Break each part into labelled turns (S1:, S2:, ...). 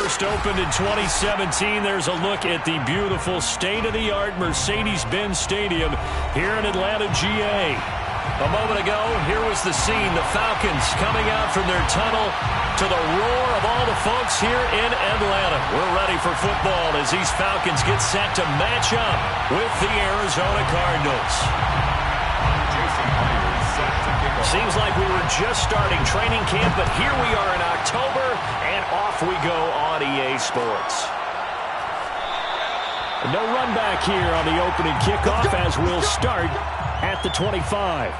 S1: First opened in 2017, there's a look at the beautiful state-of-the-art Mercedes-Benz Stadium here in Atlanta, GA. A moment ago, here was the scene. The Falcons coming out from their tunnel to the roar of all the folks here in Atlanta. We're ready for football as these Falcons get set to match up with the Arizona Cardinals. Seems like we were just starting training camp, but here we are in October, and off we go on EA Sports. No run back here on the opening kickoff as we'll start at the 25.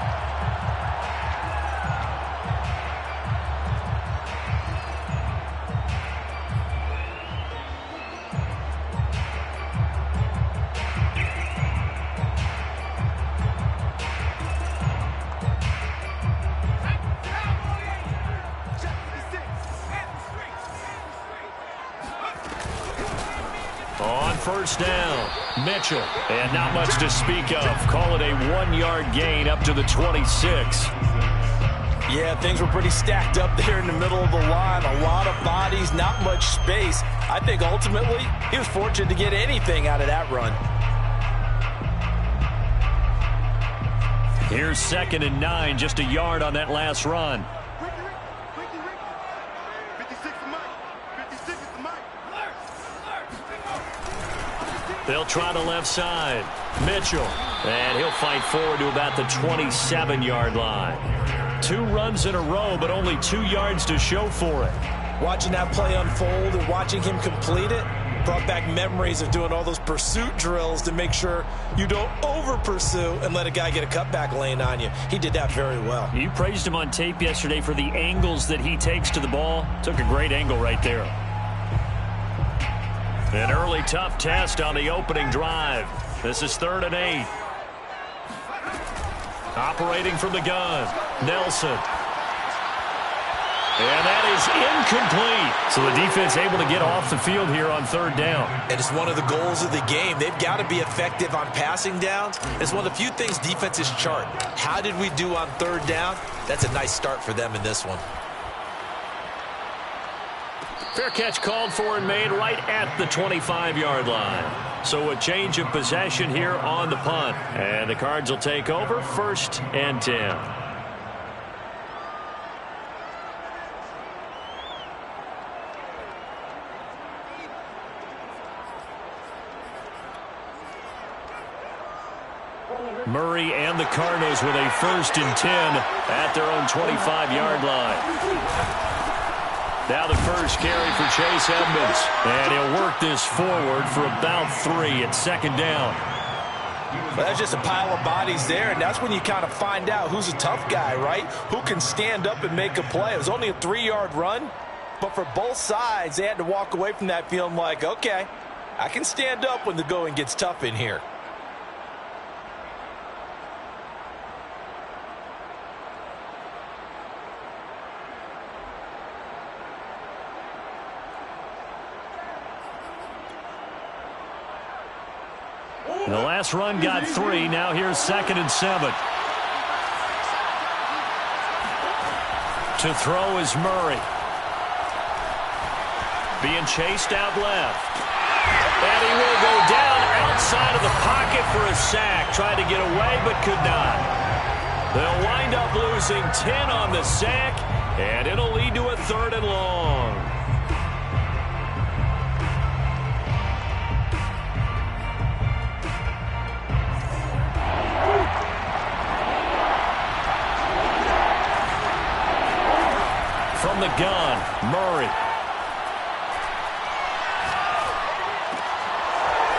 S1: On first down, Mitchell. And not much to speak of. Call it a 1-yard gain up to the 26.
S2: Yeah, things were pretty stacked up there in the middle of the line. A lot of bodies, not much space. I think ultimately he was fortunate to get anything out of that run.
S1: Here's 2nd and 9, just a yard on that last run. They'll try the left side. Mitchell. And he'll fight forward to about the 27-yard line. 2 runs in a row, but only 2 yards to show for it.
S2: Watching that play unfold and watching him complete it brought back memories of doing all those pursuit drills to make sure you don't over-pursue and let a guy get a cutback lane on you. He did that very well.
S1: You praised him on tape yesterday for the angles that he takes to the ball. Took a great angle right there. An early tough test on the opening drive. This is 3rd and 8. Operating from the gun, Nelson. And that is incomplete. So the defense able to get off the field here on 3rd down.
S2: And it's one of the goals of the game. They've got to be effective on passing downs. It's one of the few things defenses chart. How did we do on 3rd down? That's a nice start for them in this one.
S1: Fair catch called for and made right at the 25-yard line. So a change of possession here on the punt. And the Cards will take over 1st and 10. Murray and the Cardinals with a 1st and 10 at their own 25-yard line. Now the first carry for Chase Edmonds. And he'll work this forward for about 3 at 2nd down.
S2: Well, that's just a pile of bodies there, and that's when you kind of find out who's a tough guy, right? Who can stand up and make a play. It was only a 3-yard run, but for both sides, they had to walk away from that feeling like, okay, I can stand up when the going gets tough in here.
S1: The last run got 3. Now here's 2nd and 7. To throw is Murray. Being chased out left. And he will go down outside of the pocket for a sack. Tried to get away but could not. They'll wind up losing 10 on the sack, and it'll lead to a 3rd and long. From the gun, Murray.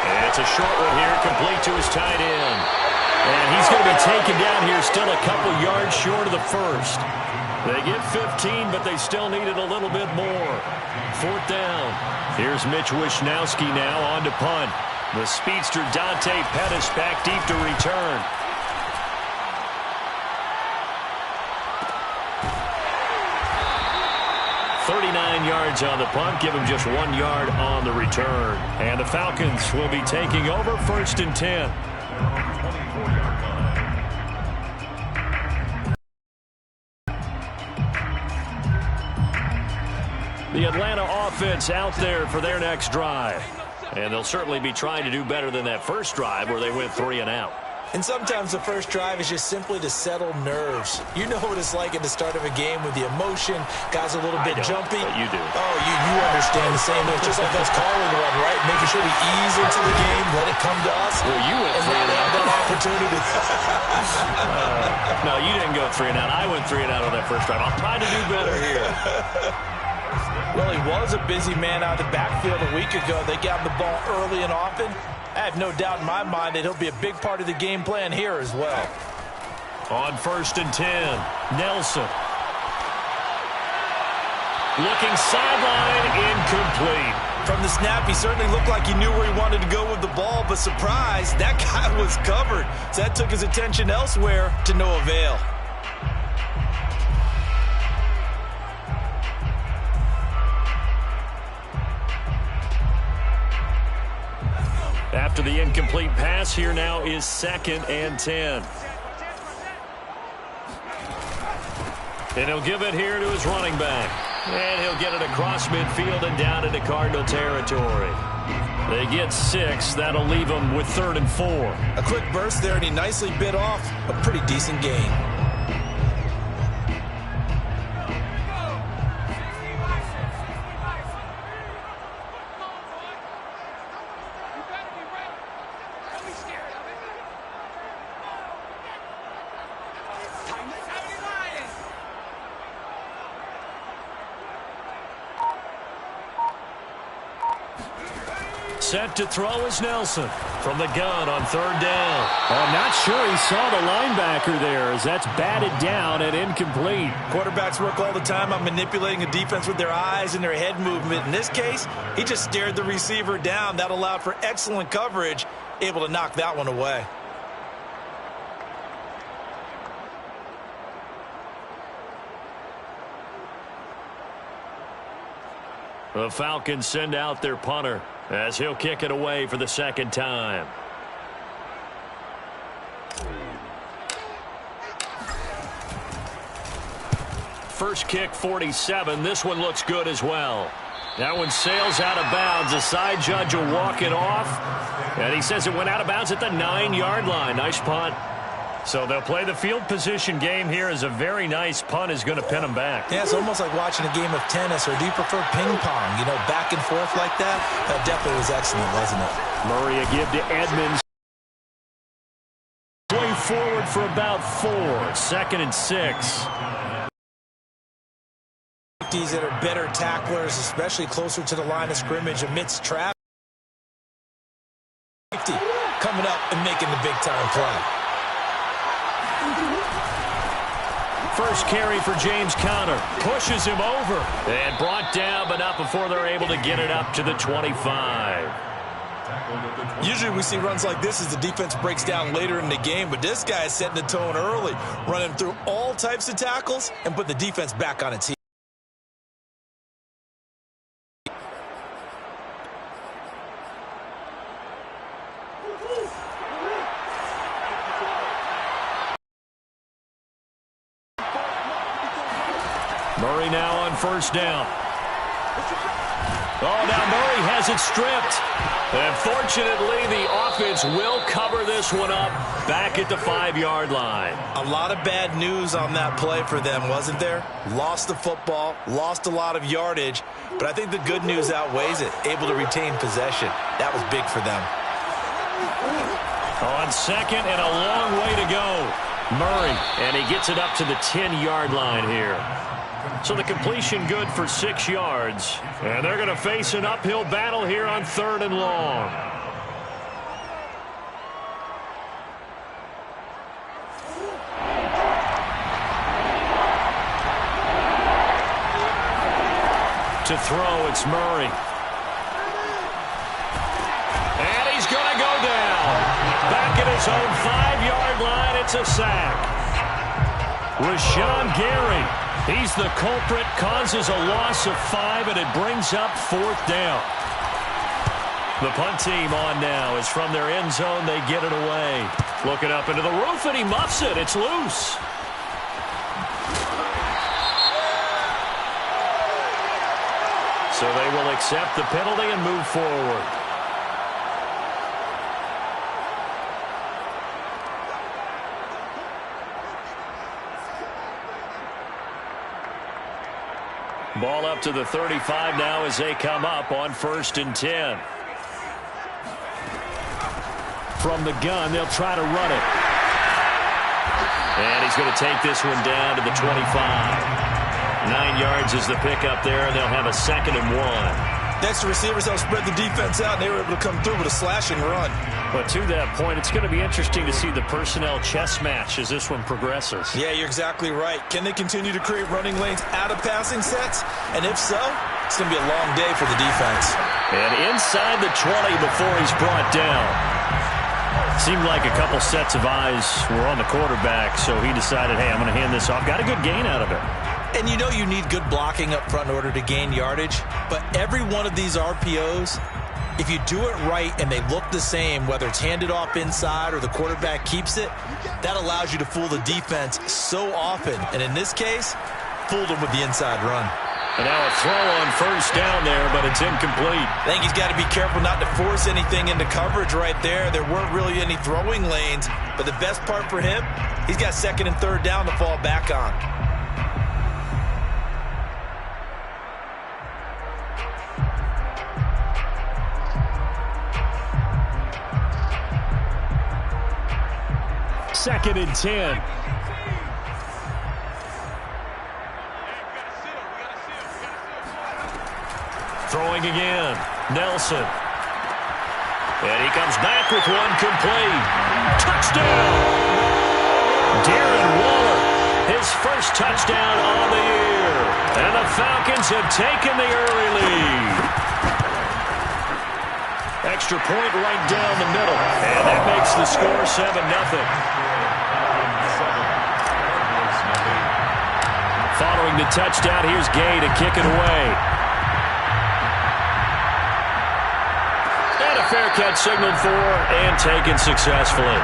S1: And it's a short one here, complete to his tight end. And he's going to be taken down here, still a couple yards short of the 1st. They get 15, but they still needed a little bit more. 4th down. Here's Mitch Wishnowski now on to punt. The speedster Dante Pettis back deep to return. 39 yards on the punt, give him just 1 yard on the return. And the Falcons will be taking over 1st and 10. The Atlanta offense out there for their next drive. And they'll certainly be trying to do better than that first drive where they went 3 and out.
S2: And sometimes the first drive is just simply to settle nerves. You know what it's like at the start of a game with the emotion. Guys a little bit jumpy.
S1: But you do.
S2: Oh, you understand the same. It's just like us calling one, right? Making sure we ease into the game, let it come to us.
S1: Well, you went
S2: and
S1: 3 and out.
S2: That opportunity.
S1: No, you didn't go 3 and out. I went 3 and out on that first drive. I'll try to do better here.
S2: Well, he was a busy man out of the backfield a week ago. They got him the ball early and often. I have no doubt in my mind that he'll be a big part of the game plan here as well.
S1: On 1st and 10, Nelson. Looking sideline, incomplete.
S2: From the snap, he certainly looked like he knew where he wanted to go with the ball, but surprise, that guy was covered. So that took his attention elsewhere to no avail.
S1: After the incomplete pass, here now is 2nd and 10. And he'll give it here to his running back. And he'll get it across midfield and down into Cardinal territory. They get 6. That'll leave them with 3rd and 4.
S2: A quick burst there, and he nicely bit off a pretty decent gain.
S1: Set to throw is Nelson from the gun on 3rd down.
S3: I'm not sure he saw the linebacker there as that's batted down and incomplete.
S2: Quarterbacks work all the time on manipulating a defense with their eyes and their head movement. In this case, he just stared the receiver down. That allowed for excellent coverage, able to knock that one away.
S1: The Falcons send out their punter as he'll kick it away for the 2nd time. First kick, 47. This one looks good as well. That one sails out of bounds. The side judge will walk it off. And he says it went out of bounds at the 9-yard line. Nice punt. So they'll play the field position game here as a very nice punt is going to pin them back.
S2: Yeah, it's almost like watching a game of tennis, or do you prefer ping pong? You know, back and forth like that? That definitely was excellent, wasn't it?
S1: Murray a give to Edmonds. Going forward for about 4. 2nd and 6.
S2: That are better tacklers, especially closer to the line of scrimmage amidst traffic. Coming up and making the big-time play.
S1: First carry for James Conner. Pushes him over. And brought down, but not before they're able to get it up to the 25.
S2: Usually we see runs like this as the defense breaks down later in the game, but this guy is setting the tone early, running through all types of tackles and put the defense back on its heels.
S1: Murray now on 1st down. Oh, now Murray has it stripped. And fortunately, the offense will cover this one up back at the 5-yard line.
S2: A lot of bad news on that play for them, wasn't there? Lost the football, lost a lot of yardage, but I think the good news outweighs it. Able to retain possession. That was big for them.
S1: On 2nd and a long way to go. Murray, and he gets it up to the 10-yard line here. So the completion good for 6 yards. And they're going to face an uphill battle here on 3rd and long. To throw, it's Murray. And he's going to go down. Back at his own 5-yard line, it's a sack. Rashawn Gary. He's the culprit, causes a loss of 5, and it brings up 4th down. The punt team on now is from their end zone. They get it away. Looking up into the roof, and he muffs it. It's loose. So they will accept the penalty and move forward. Ball up to the 35 now as they come up on 1st and 10.
S3: From the gun, they'll try to run it.
S1: And he's going to take this one down to the 25. 9 yards is the pickup there, and they'll have a 2nd and 1.
S2: Next, the receivers helped spread the defense out, and they were able to come through with a slashing run.
S1: But to that point, it's going to be interesting to see the personnel chess match as this one progresses.
S2: Yeah, you're exactly right. Can they continue to create running lanes out of passing sets? And if so, it's going to be a long day for the defense.
S1: And inside the 20 before he's brought down. Seemed like a couple sets of eyes were on the quarterback, so he decided, hey, I'm going to hand this off. Got a good gain out of it.
S2: And you know you need good blocking up front in order to gain yardage, but every one of these RPOs, if you do it right and they look the same, whether it's handed off inside or the quarterback keeps it, that allows you to fool the defense so often. And in this case, fooled them with the inside run.
S1: And now a throw on 1st down there, but it's incomplete.
S2: I think he's got to be careful not to force anything into coverage right there. There weren't really any throwing lanes, but the best part for him, he's got 2nd and 3rd down to fall back on.
S3: Second and 10.
S1: Throwing again. Nelson. And he comes back with one complete. Touchdown! Darren Waller, his first touchdown on the year. And the Falcons have taken the early lead. Extra point right down the middle. And that makes the score 7-0. Following the touchdown, here's Gay to kick it away. And a fair catch signaled for and taken successfully.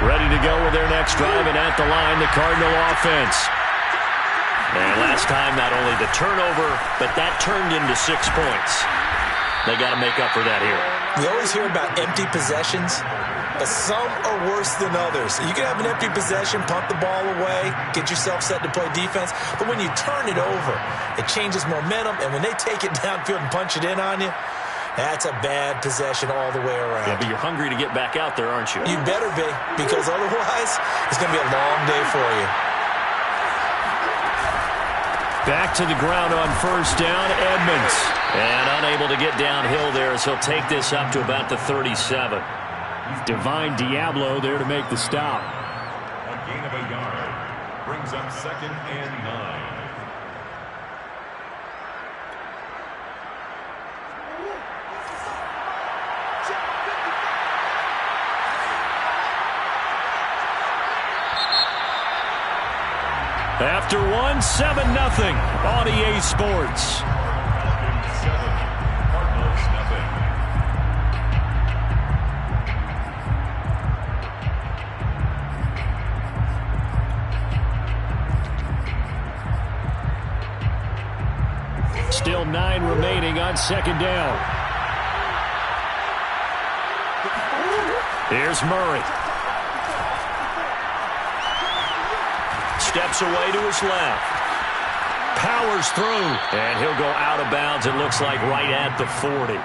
S1: Ready to go with their next drive, and at the line, the Cardinal offense. And last time, not only the turnover, but that turned into 6 points. They got to make up for that here.
S2: We always hear about empty possessions, but some are worse than others. You can have an empty possession, punt the ball away, get yourself set to play defense, but when you turn it over, it changes momentum, and when they take it downfield and punch it in on you, that's a bad possession all the way around.
S1: Yeah, but you're hungry to get back out there, aren't you?
S2: You better be, because otherwise, it's going to be a long day for you.
S3: Back to the ground on 1st down, Edmonds.
S1: And unable to get downhill there as he'll take this up to about the 37.
S3: Divine Diablo there to make the stop.
S4: A gain of a yard brings up 2nd and 9.
S3: After one, 7-0 on EA Sports.
S4: Falcons 7, Cardinals nothing.
S3: Still 9 remaining on 2nd down.
S1: Here's Murray. Steps away to his left. Powers through. And he'll go out of bounds, it looks like, right at the 40.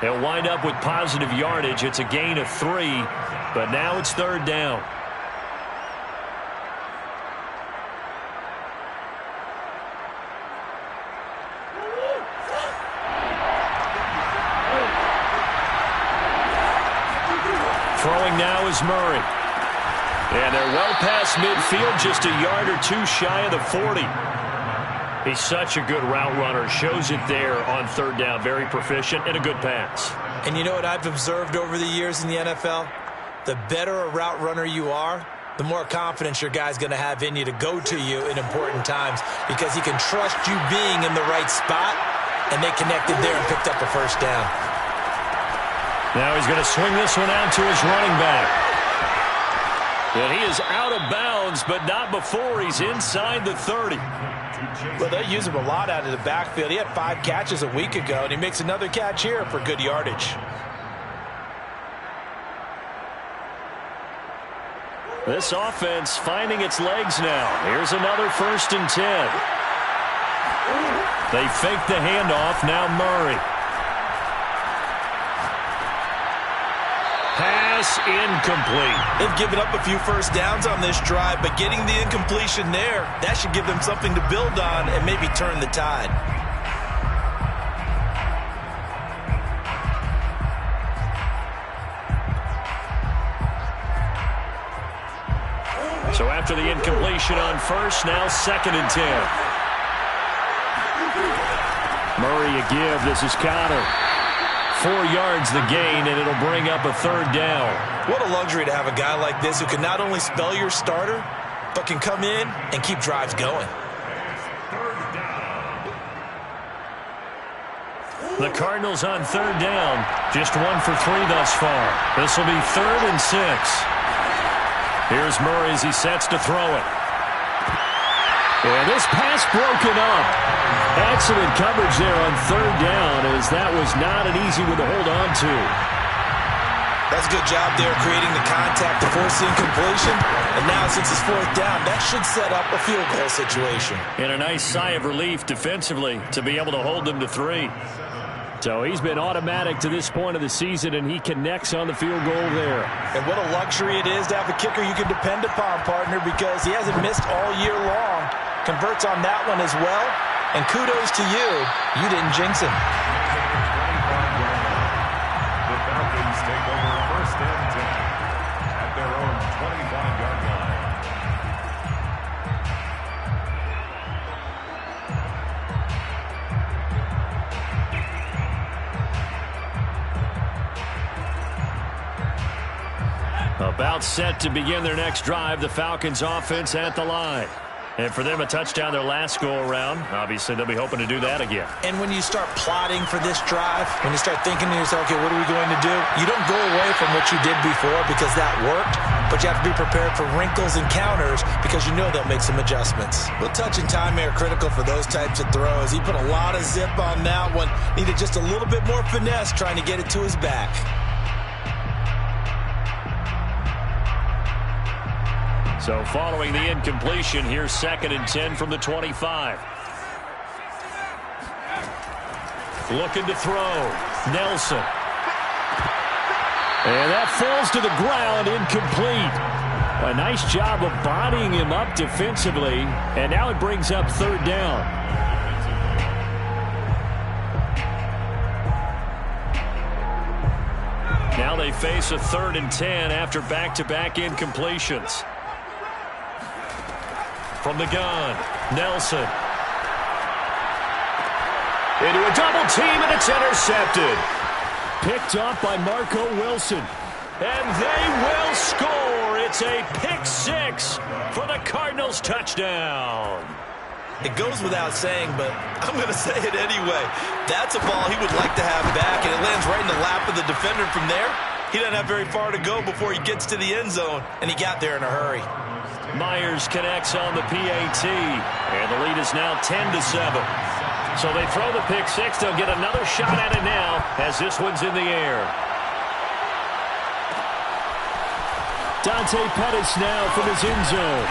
S1: They'll wind up with positive yardage. It's a gain of 3, but now it's 3rd down. Throwing now is Murray. And they're well past midfield, just a yard or 2 shy of the 40. He's such a good route runner. Shows it there on 3rd down. Very proficient and a good pass.
S2: And you know what I've observed over the years in the NFL? The better a route runner you are, the more confidence your guy's going to have in you to go to you in important times, because he can trust you being in the right spot and they connected there and picked up a first down.
S1: Now he's going to swing this one out to his running back. And he is out of bounds, but not before he's inside the 30.
S2: Well, they use him a lot out of the backfield. He had 5 catches a week ago, and he makes another catch here for good yardage.
S1: This offense finding its legs now. Here's another 1st and 10. They fake the handoff. Now Murray. Pass incomplete.
S2: They've given up a few first downs on this drive, but getting the incompletion there, that should give them something to build on and maybe turn the tide.
S1: So after the incompletion on first, now 2nd and 10. Murray a give. This is Connor. 4 yards the gain, and it'll bring up a 3rd down.
S2: What a luxury to have a guy like this who can not only spell your starter, but can come in and keep drives going.
S1: The Cardinals on 3rd down. Just 1 for 3 thus far. This will be 3rd and 6. Here's Murray as he sets to throw it. And this pass broken up. Excellent coverage there on 3rd down, as that was not an easy one to hold on to.
S2: That's a good job there creating the contact to force the incompletion. And now since it's 4th down, that should set up a field goal situation.
S1: And a nice sigh of relief defensively to be able to hold them to 3. So he's been automatic to this point of the season, and he connects on the field goal there.
S2: And what a luxury it is to have a kicker you can depend upon, partner, because he hasn't missed all year long. Converts on that one as well. And kudos to you. You didn't jinx him.
S4: The Falcons take over 1st and 10 at their own 25-yard line.
S1: About set to begin their next drive, the Falcons offense at the line. And for them, a touchdown their last go-around. Obviously, they'll be hoping to do that again.
S2: And when you start plotting for this drive, when you start thinking to yourself, okay, what are we going to do? You don't go away from what you did before because that worked, but you have to be prepared for wrinkles and counters because you know they'll make some adjustments. Well, touch and time are critical for those types of throws. He put a lot of zip on that one. Needed just a little bit more finesse trying to get it to his back.
S1: So following the incompletion, here's 2nd and 10 from the 25. Looking to throw. Nelson. And that falls to the ground, incomplete. A nice job of bodying him up defensively, and now it brings up 3rd down. Now they face a 3rd and 10 after back-to-back incompletions. From the gun, Nelson. Into a double team, and it's intercepted. Picked off by Marco Wilson. And they will score. It's a pick-6 for the Cardinals touchdown.
S2: It goes without saying, but I'm going to say it anyway. That's a ball he would like to have back, and it lands right in the lap of the defender from there. He doesn't have very far to go before he gets to the end zone, and he got there in a hurry.
S1: Myers connects on the PAT, and the lead is now 10-7. So they throw the pick-6. They'll get another shot at it now as this one's in the air. Dante Pettis now from his end zone.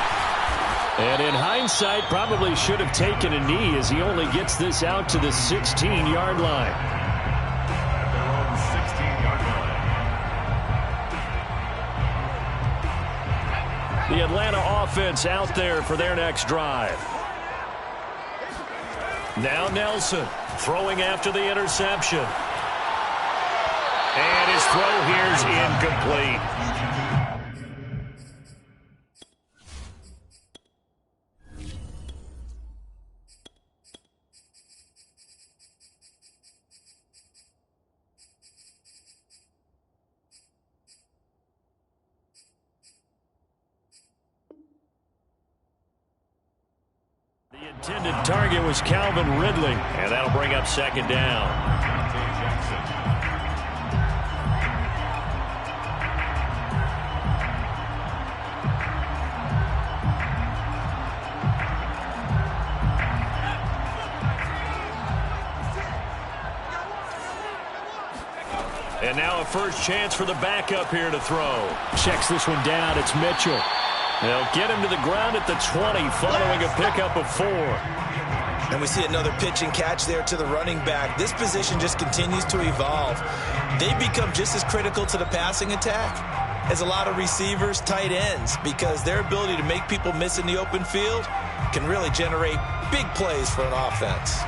S1: And in hindsight, probably should have taken a knee as he only gets this out to the 16-yard line.
S4: At their own 16-yard line.
S1: The Atlanta offense out there for their next drive. Now Nelson throwing after the interception. And his throw here's incomplete. Intended target was Calvin Ridley, and that'll bring up second down. And now a first chance for the backup here to throw.
S3: Checks this one down. It's Mitchell.
S1: They'll get him to the ground at the 20 following a pickup of 4.
S2: And we see another pitch and catch there to the running back. This position just continues to evolve. They become just as critical to the passing attack as a lot of receivers, tight ends, because their ability to make people miss in the open field can really generate big plays for an offense.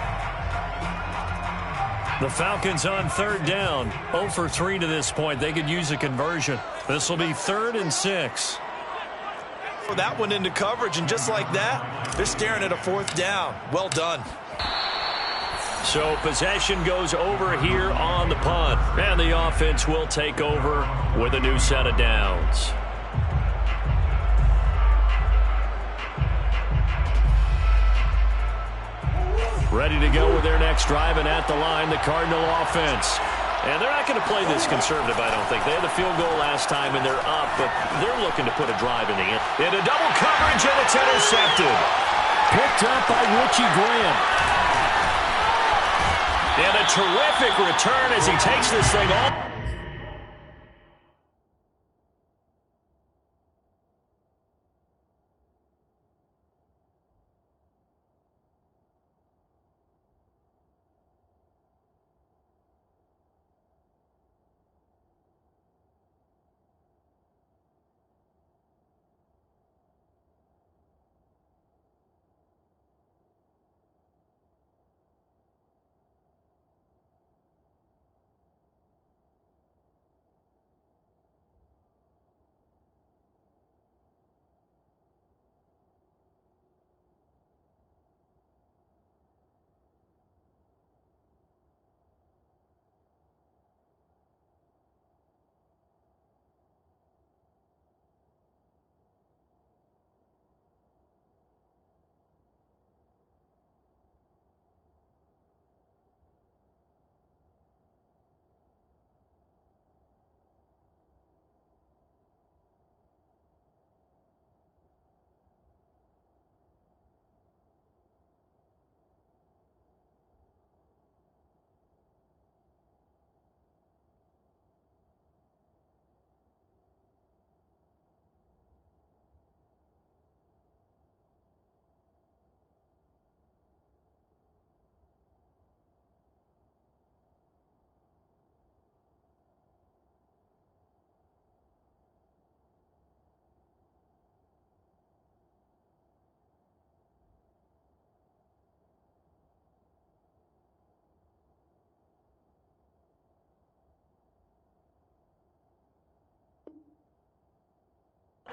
S1: The Falcons on third down. 0 for 3 to this point. They could use a conversion. This will be 3rd and 6.
S2: That one into coverage, and just like that, they're staring at a 4th down. Well done.
S1: So possession goes over here on the punt. And the offense will take over with a new set of downs. Ready to go with their next drive, and at the line, the Cardinal offense. And they're not going to play this conservative, I don't think. They had the field goal last time, and they're up, but they're looking to put a drive in the end. Into double coverage, and it's intercepted.
S3: Picked up by Richie Graham.
S1: And a terrific return as he takes this thing off.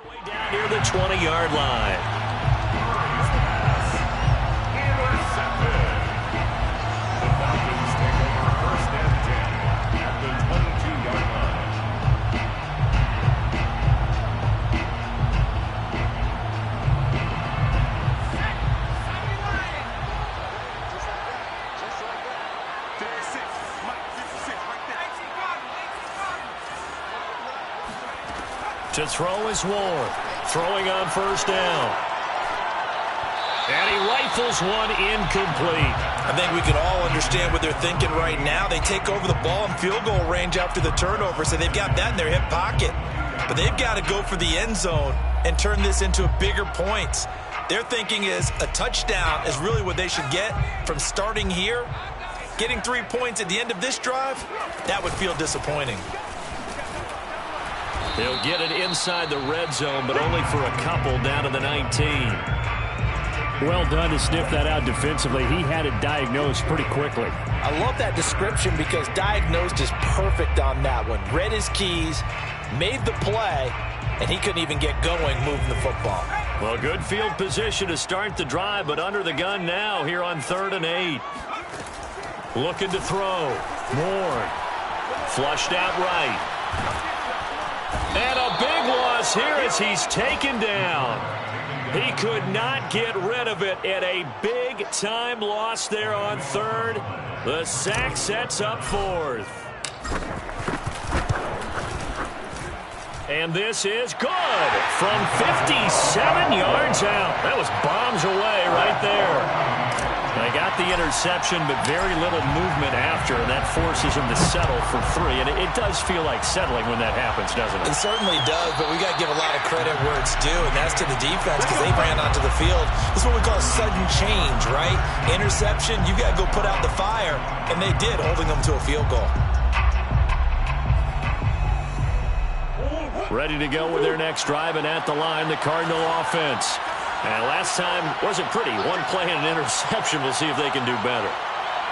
S1: Way down near the 20-yard line.
S4: Intercepted. The Falcons take over 1st and 10 at the 22-yard line.
S1: To throw is Ward. Throwing on 1st down. And he rifles one incomplete.
S2: I think we can all understand what they're thinking right now. They take over the ball in field goal range after the turnover, so they've got that in their hip pocket. But they've got to go for the end zone and turn this into bigger points. Their thinking is a touchdown is really what they should get from starting here. Getting 3 points at the end of this drive, that would feel disappointing.
S1: They'll get it inside the red zone, but only for a couple down to the 19.
S3: Well done to sniff that out defensively. He had it diagnosed pretty quickly.
S2: I love that description because diagnosed is perfect on that one. Read his keys, made the play, and he couldn't even get going moving the football.
S1: Well, good field position to start the drive, but under the gun now here on 3rd and 8. Looking to throw. Ward. Flushed out right. And a big loss here as he's taken down. He could not get rid of it, and a big-time loss there on third. The sack sets up fourth. And this is good from 57 yards out. That was bombs away right there. They got the interception, but very little movement after, and that forces him to settle for three. And it does feel like settling when that happens, doesn't it?
S2: It certainly does, but we got to give a lot of credit where it's due, and that's to the defense because they ran onto the field. This is what we call sudden change, right? Interception, you got to go put out the fire, and they did, holding them to a field goal.
S1: Ready to go with their next drive, and at the line, the Cardinal offense. And last time wasn't pretty. One play and an interception. We'll see if they can do better.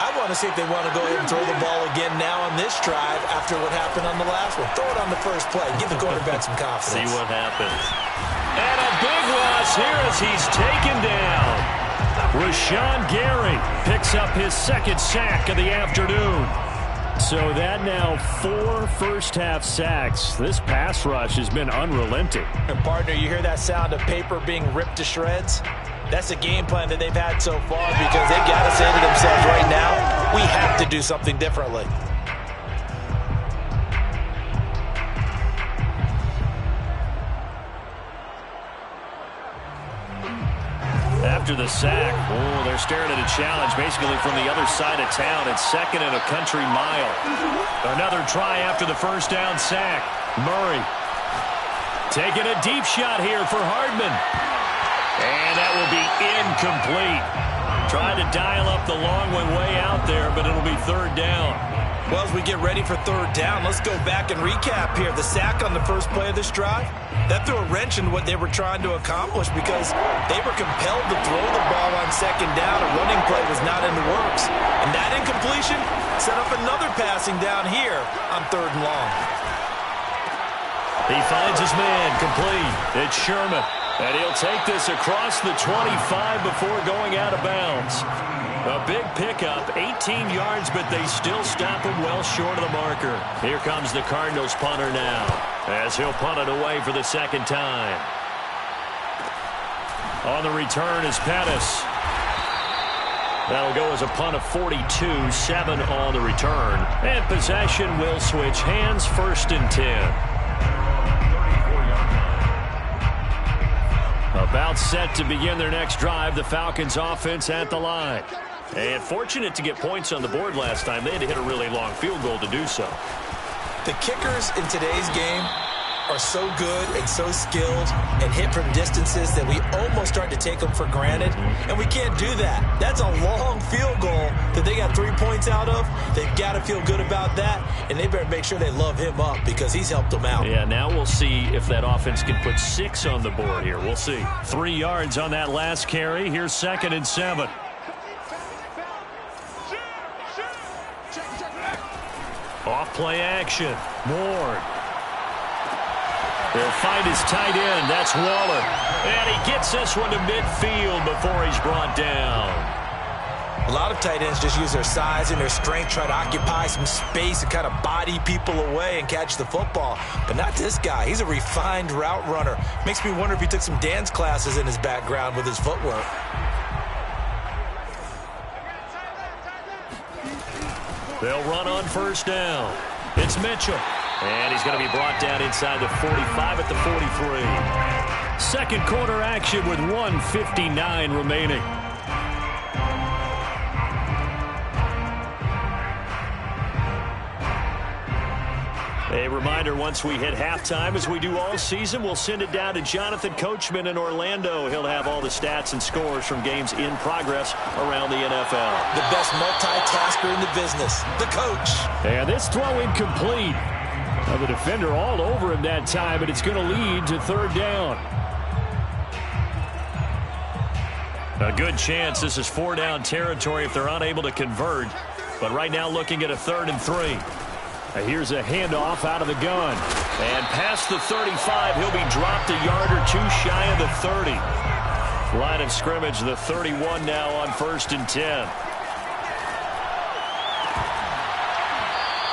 S2: I want to see if they want to go ahead and throw the ball again now on this drive after what happened on the last one. Throw it on the first play. Give the quarterback some confidence.
S1: See what happens. And a big loss here as he's taken down. Rashawn Gary picks up his second sack of the afternoon. So that now 4 first-half sacks. This pass rush has been unrelenting.
S2: And partner, you hear that sound of paper being ripped to shreds? That's the game plan that they've had so far because they got to say to themselves right now, we have to do something differently.
S1: After the sack, they're staring at a challenge basically from the other side of town. It's second and a country mile. Another try after the first down sack. Murray taking a deep shot here for Hardman. And that will be incomplete. Tried to dial up the long one way out there, but it'll be third down.
S2: Well, as we get ready for third down, let's go back and recap here. The sack on the first play of this drive, that threw a wrench in what they were trying to accomplish because they were compelled to throw the ball on second down. A running play was not in the works. And that incompletion set up another passing down here on third and long.
S1: He finds his man complete. It's Sherman. And he'll take this across the 25 before going out of bounds. A big pickup, 18 yards, but they still stop him well short of the marker. Here comes the Cardinals punter now, as he'll punt it away for the second time. On the return is Pettis. That'll go as a punt of 42, 7 on the return. And possession will switch hands, 1st and 10. About set to begin their next drive, the Falcons offense at the line. And fortunate to get points on the board last time. They had to hit a really long field goal to do so.
S2: The kickers in today's game are so good and so skilled and hit from distances that we almost start to take them for granted. And we can't do that. That's a long field goal that they got 3 points out of. They've got to feel good about that. And they better make sure they love him up because he's helped them out.
S1: Yeah, now we'll see if that offense can put 6 on the board here. We'll see. 3 yards on that last carry. Here's 2nd and 7. Off play action. Ward. They'll find his tight end. That's Waller. And he gets this one to midfield before he's brought down.
S2: A lot of tight ends just use their size and their strength, try to occupy some space and kind of body people away and catch the football. But not this guy. He's a refined route runner. Makes me wonder if he took some dance classes in his background with his footwork.
S1: They'll run on 1st down. It's Mitchell. And he's going to be brought down inside the 45 at the 43. Second quarter action with 1:59 remaining. A reminder, once we hit halftime, as we do all season, we'll send it down to Jonathan Coachman in Orlando. He'll have all the stats and scores from games in progress around the NFL.
S2: The best multitasker in the business, the coach.
S3: And this throw incomplete. Now the defender all over him that time, but it's going to lead to 3rd down.
S1: A good chance this is 4-down territory if they're unable to convert. But right now looking at a 3rd and 3.
S3: Here's a handoff out of the gun.
S1: And past the 35, he'll be dropped a yard or 2 shy of the 30. Line of scrimmage, the 31 now on 1st and 10.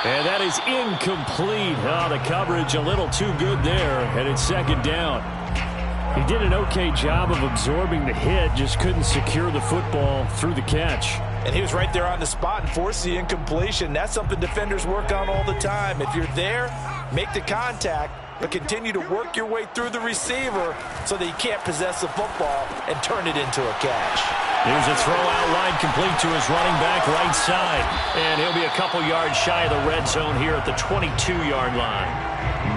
S3: And that is incomplete. Oh, the coverage a little too good there, and it's 2nd down. He did an okay job of absorbing the hit, just couldn't secure the football through the catch.
S2: And he was right there on the spot and forced the incompletion. That's something defenders work on all the time. If you're there, make the contact, but continue to work your way through the receiver so that you can't possess the football and turn it into a catch.
S1: Here's a throw out wide, complete to his running back right side. And he'll be a couple yards shy of the red zone here at the 22-yard line.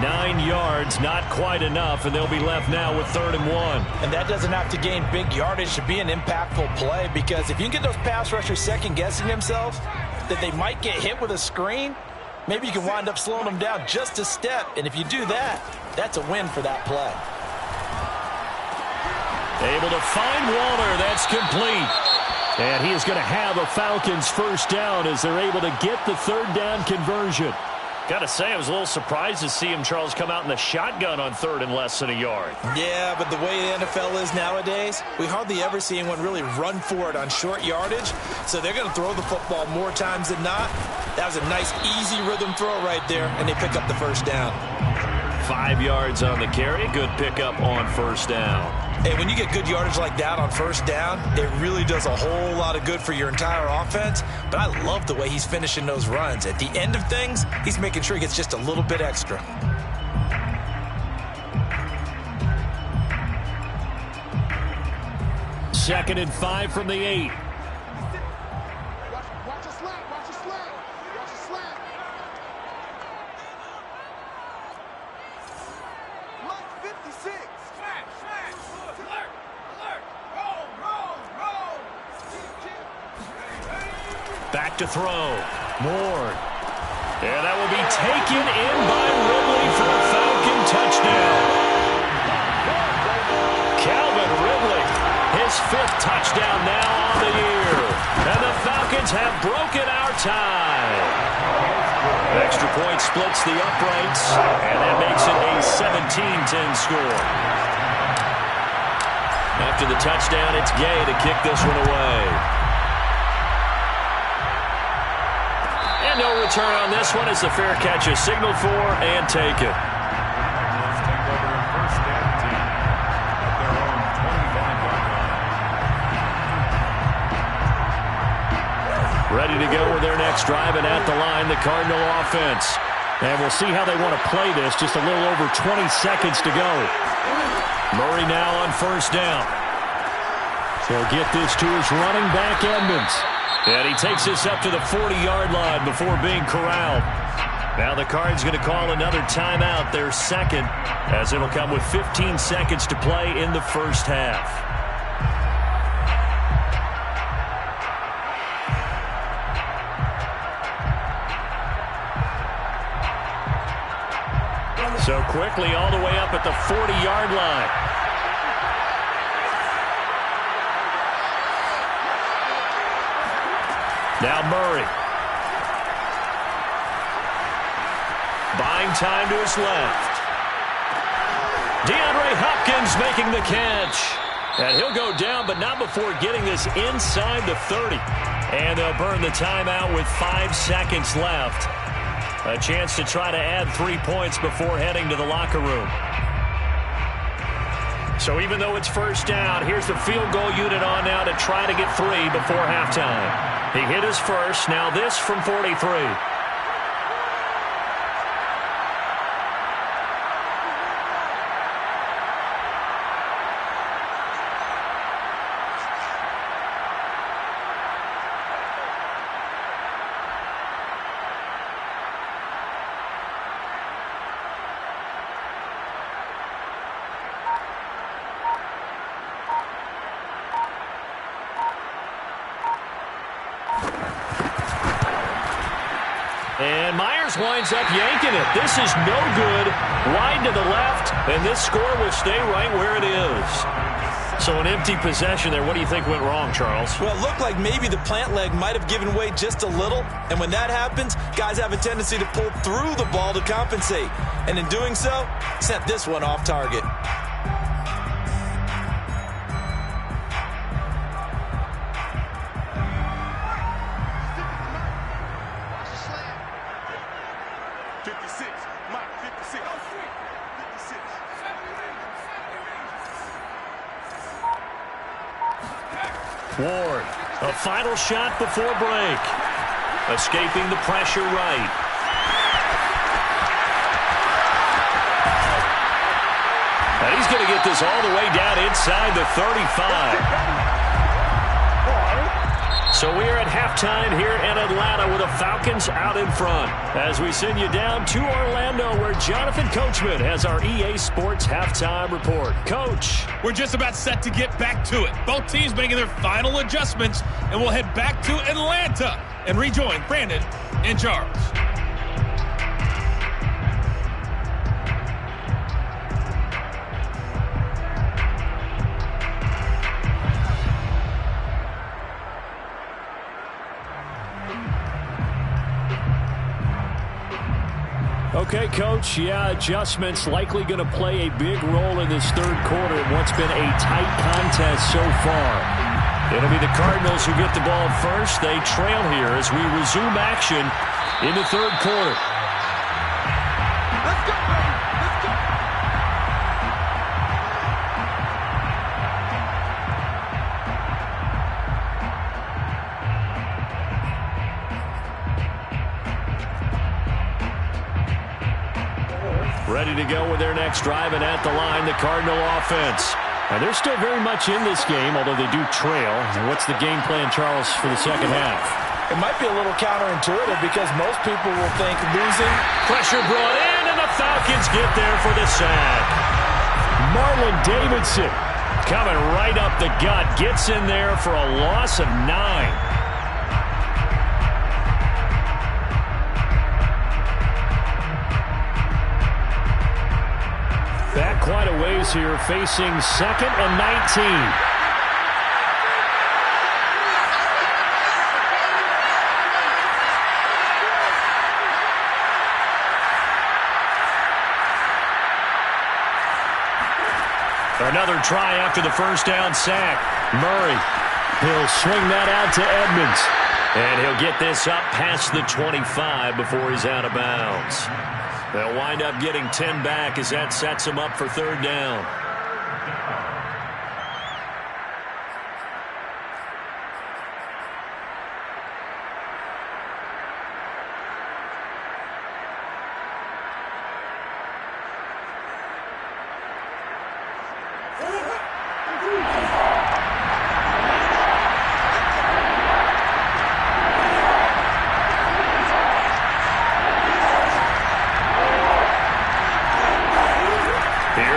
S1: 9 yards, not quite enough, and they'll be left now with 3rd and 1.
S2: And that doesn't have to gain big yardage to be an impactful play, because if you can get those pass rushers second-guessing themselves that they might get hit with a screen, maybe you can wind up slowing them down just a step. And if you do that, that's a win for that play.
S1: Able to find Waller. That's complete.
S3: And he is going to have a Falcons first down as they're able to get the 3rd down conversion.
S1: Got to say, I was a little surprised to see him, Charles, come out in the shotgun on 3rd and less than a yard.
S2: Yeah, but the way the NFL is nowadays, we hardly ever see anyone really run for it on short yardage. So they're going to throw the football more times than not. That was a nice, easy rhythm throw right there, and they pick up the first down.
S1: 5 yards on the carry. Good pickup on first down.
S2: Hey, when you get good yardage like that on first down, it really does a whole lot of good for your entire offense. But I love the way he's finishing those runs. At the end of things, he's making sure he gets just a little bit extra.
S3: Second and 5 from the 8.
S5: Watch a slant, watch a slant, watch a slant. Mike 56. Alert, alert, roll.
S1: Back to throw. Ward. And that will be taken in by Ridley for a Falcon touchdown. Calvin Ridley, his 5th touchdown now on the year. And the Falcons have broken our tie. Extra point splits the uprights, and that makes it a 17-10 score. After the touchdown, it's Gay to kick this one away. And no return on this one as the fair catch is signaled for and taken.
S4: Cardinals take over first and 10 at their own 25-yard line.
S3: Ready to go with their next drive, and at the line, the Cardinal offense. And we'll see how they want to play this. Just a little over 20 seconds to go. Murray now on first down. He'll get this to his running back, Edmonds. And he takes this up to the 40-yard line before being corralled. Now the Cards going to call another timeout, their second, as it'll come with 15 seconds to play in the first half. So quickly all the way up at the 40-yard line. Now Murray. Buying time to his left. DeAndre Hopkins making the catch. And he'll go down, but not before getting this inside the 30. And they'll burn the timeout with 5 seconds left. A chance to try to add 3 points before heading to the locker room. So even though it's first down, here's the field goal unit on now to try to get 3 before halftime. He hit his first. Now this from 43. And Myers winds up yanking it. This is no good. Wide to the left, and this score will stay right where it is. So an empty possession there. What do you think went wrong, Charles?
S2: Well, it looked like maybe the plant leg might have given way just a little. And when that happens, guys have a tendency to pull through the ball to compensate. And in doing so, sent this one off target.
S1: Ward, a final shot before break. Escaping the pressure right. And he's going to get this all the way down inside the 35. So we are at halftime here in Atlanta with the Falcons out in front. As we send you down to Orlando where Jonathan Coachman has our EA Sports halftime report. Coach.
S6: We're just about set to get back to it. Both teams making their final adjustments, and we'll head back to Atlanta and rejoin Brandon and Charles.
S1: Okay, Coach, adjustments likely going to play a big role in this third quarter in what's been a tight contest so far. It'll be the Cardinals who get the ball first. They trail here as we resume action in the third quarter.
S5: Let's go, baby. Let's go.
S1: Ready to go with their next drive, and at the line, the Cardinal offense. And they're still very much in this game, although they do trail. And what's the game plan, Charles, for the second half?
S2: It might be a little counterintuitive because most people will think losing.
S1: Pressure brought in, and the Falcons get there for the sack. Marlon Davidson coming right up the gut, gets in there for a loss of 9. Back quite a ways here, facing 2nd and 19. Another try after the first down sack. Murray, he'll swing that out to Edmonds. And he'll get this up past the 25 before he's out of bounds. They'll wind up getting 10 back as that sets them up for third down.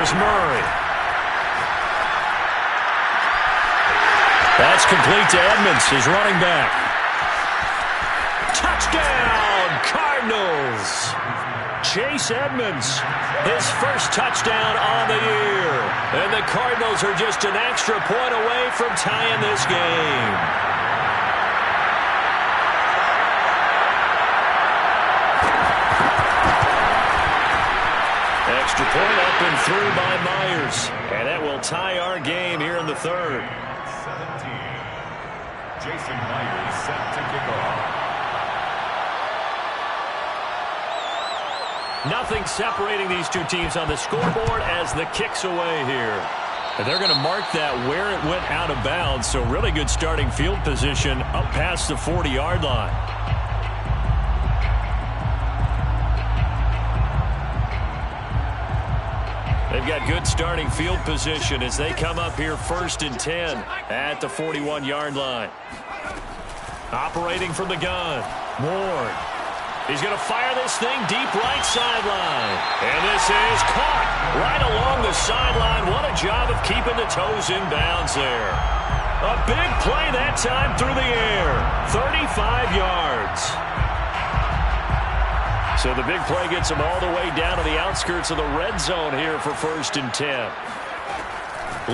S1: Murray. That's complete to Edmonds, his running back. Touchdown, Cardinals. Chase Edmonds, his first touchdown on the year. And the Cardinals are just an extra point away from tying this game. Extra point up and through by Myers. And that will tie our game here in the third.
S4: 17. Jason Myers set to kick off.
S1: Nothing separating these two teams on the scoreboard as the kick's away here. And they're going to mark that where it went out of bounds. So really good starting field position up past the 40-yard line. They've got good starting field position as they come up here 1st and 10 at the 41-yard line. Operating from the gun, Ward. He's going to fire this thing deep right sideline. And this is caught right along the sideline. What a job of keeping the toes in bounds there. A big play that time through the air. 35 yards. So the big play gets him all the way down to the outskirts of the red zone here for 1st and 10.